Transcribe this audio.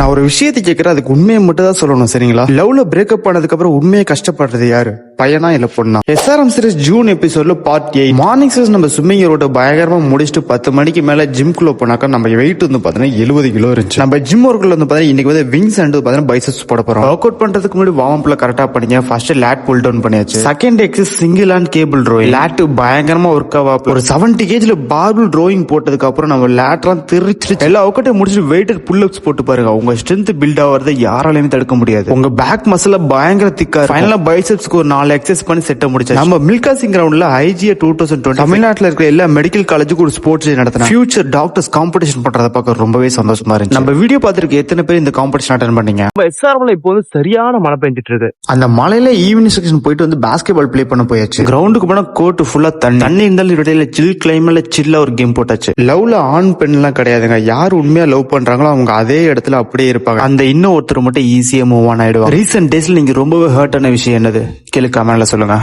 நான் ஒரு விஷயத்தை கேட்கறேன், அதுக்கு உண்மையை மட்டும் தான் சொல்லணும், சரிங்களா? லவ்ல பிரேக்கப் ஆனதுக்கு அப்புறம் உண்மையை கஷ்டப்படுறது யாரு? பையனா இல்ல பொண்ணா? SRM சீரிஸ் ஜூன் எபிசோட்ல பார்ட் 8 மார்னிங் சீரிஸ் நம்ம ஸ்விம்மிங் ரோட பயங்கரமா முடிச்சுட்டு 10 மணிக்கு மேல ஜிம்குள்ள போனாக்கா நம்ம வெயிட் வந்து பாத்தீங்கன்னா 70 கிலோ இருந்துச்சு. நம்ம ஜிம் ஒர்க்குள்ள வந்து பாத்தீங்கன்னா இன்னைக்கு வந்து விங்ஸ் அண்ட் பாத்தீங்கன்னா பைசப்ஸ் போட போறோம். ஒர்க் அவுட் பண்றதுக்கு முன்னாடி வார்ம் அப்ல கரெக்டா பண்ணீங்க. ஃபர்ஸ்ட் லேட் புல் டவுன் பண்ணியாச்சு. செகண்ட் எக்ஸஸ் single and cable rowing. Lat பயங்கரமா ஒர்க் ஆவா. ஒரு 70 kg பார்பிள் ரோயிங் போட்டதுக்கு அப்புறம் நம்ம லேட்லாம் திருச்சி எல்லா ஒர்க்கட்டையும் முடிச்சுட்டு வெயிட்டட் புல் அப்ஸ் போட்டு பாருங்க. உங்க ஸ்ட்ரென்த் பில்ட் ஆவறதை யாராலையும் தடுக்க முடியாது. உங்க பேக் மசில் பயங்கர திக்கா. ஃபைனலா பைசப்ஸ்க்கு ஒரு 4 எக்ஸசைஸ் பண்ணி செட் முடிச்சு. நம்ம மில்கா சிங் கிரவுண்ட்ல IGA 2020 தமிழ்நாட்டுல இருக்கிற எல்லா மெடிக்கல் காலேஜுக்கு ஒரு ஸ்போர்ட்ஸ் டே நடத்தினா ஃபியூச்சர் டாக்டர்ஸ் காம்படிஷன் பண்றத பார்க்க ரொம்பவே சந்தோஷமா இருந்துச்சு. நம்ம வீடியோ பார்த்திருக்க எத்தனை பேர் இந்த காம்படிஷன் அட்டெண்ட் பண்ணீங்க? நம்ம SRMல இப்போ வந்து சரியான மழை பெஞ்சிட்டு இருக்கு. அந்த மலையில ஈவினிங் செக்ஷன் போயிட்டு வந்து பாஸ்கெட் பால் ப்ளே பண்ண போயாச்சு. கிரவுண்டுக்கு போனா கோர்ட் ஃபுல்லா தண்ணி இருந்தாலும் இடையில சில் கிளைமேட்ல சில்லா ஒரு கேம் போட்டாச்சு. லவ்ல ஆண் பெண் எல்லாம் கிடையாதுங்க. யார் உண்மையா லவ் பண்றாங்களோ அவங்க அதே இடத்துல அப்படியே இருப்பாங்க. அந்த இன்னும் ஒருத்தர் மட்டும் ஈஸியா மூவ் ஆன் ஆயிடுவாங்க. ரீசெண்ட் டேஸ்ல நீங்க ரொம்பவே ஹர்ட் ஆன விஷயம் என்னது? கீழே கமெண்ட்ல சொல்லுங்க.